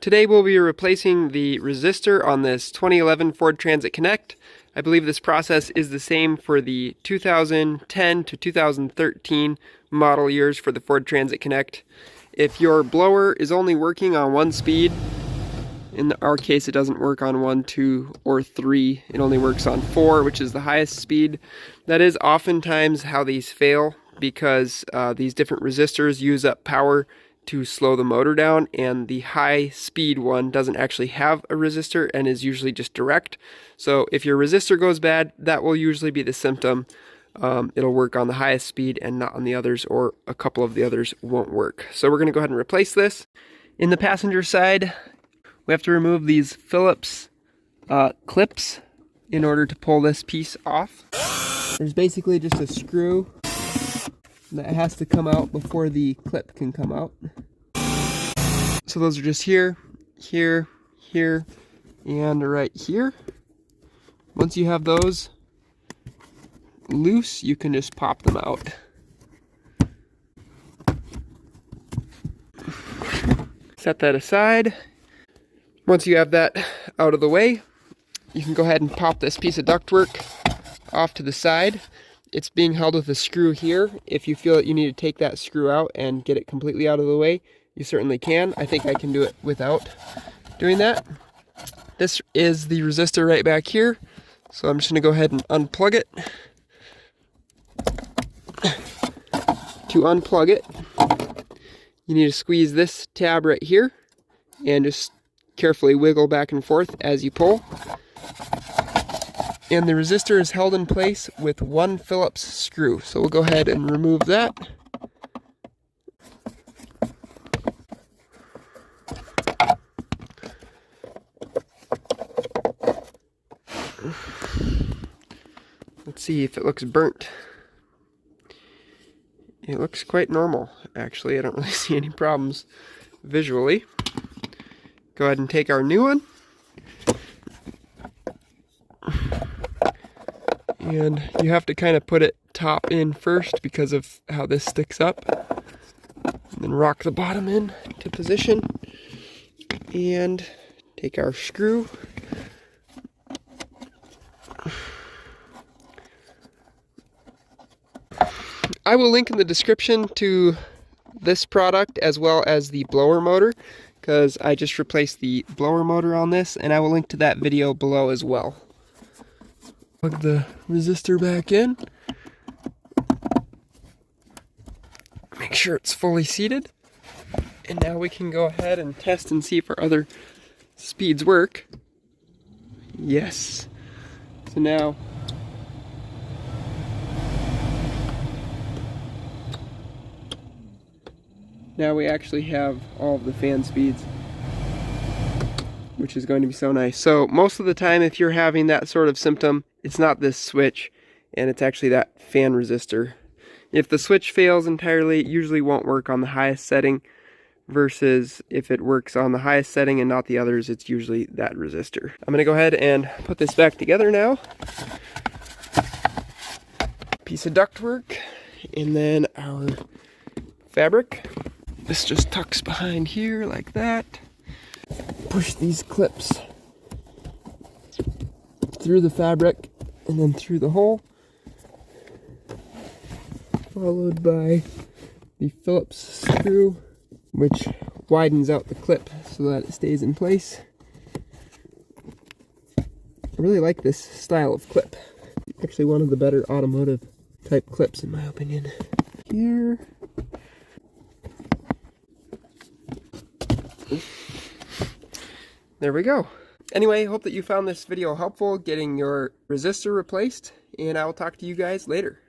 Today we'll be replacing the resistor on this 2011 Ford Transit Connect. I believe this process is the same for the 2010 to 2013 model years for the Ford Transit Connect. If your blower is only working on one speed, in our case it doesn't work on 1, 2, or 3, it only works on 4, which is the highest speed. That is oftentimes how these fail, because these different resistors use up power to slow the motor down, and the high speed one doesn't actually have a resistor and is usually just direct. So if your resistor goes bad, that will usually be the symptom. It'll work on the highest speed and not on the others, or a couple of the others won't work. So we're going to go ahead and replace this. In the passenger side, we have to remove these Phillips clips in order to pull this piece off. There's basically just a screw that has to come out before the clip can come out. So those are just here, here, here, and right here. Once you have those loose, you can just pop them out. Set that aside. Once you have that out of the way, you can go ahead and pop this piece of ductwork off to the side. It's being held with a screw here. If you feel that you need to take that screw out and get it completely out of the way, you certainly can. I think I can do it without doing that. This is the resistor right back here, so I'm just going to go ahead and unplug it. To unplug it, you need to squeeze this tab right here and just carefully wiggle back and forth as you pull. And the resistor is held in place with one Phillips screw. So we'll go ahead and remove that. Let's see if it looks burnt. It looks quite normal, actually. I don't really see any problems visually. Go ahead and take our new one. And you have to kind of put it top in first because of how this sticks up. And then rock the bottom in to position. And take our screw. I will link in the description to this product as well as the blower motor, because I just replaced the blower motor on this, and I will link to that video below as well. Plug the resistor back in. Make sure it's fully seated. And now we can go ahead and test and see if our other speeds work. Yes. So now we actually have all of the fan speeds, which is going to be so nice. So most of the time, if you're having that sort of symptom, it's not this switch, and it's actually that fan resistor. If the switch fails entirely, it usually won't work on the highest setting, versus if it works on the highest setting and not the others, it's usually that resistor. I'm going to go ahead and put this back together now. Piece of ductwork, and then our fabric. This just tucks behind here like that. Push these clips through the fabric and then through the hole, followed by the Phillips screw, which widens out the clip so that it stays in place. I really like this style of clip. Actually one of the better automotive type clips in my opinion. Here. There we go. Anyway, hope that you found this video helpful getting your resistor replaced, and I will talk to you guys later.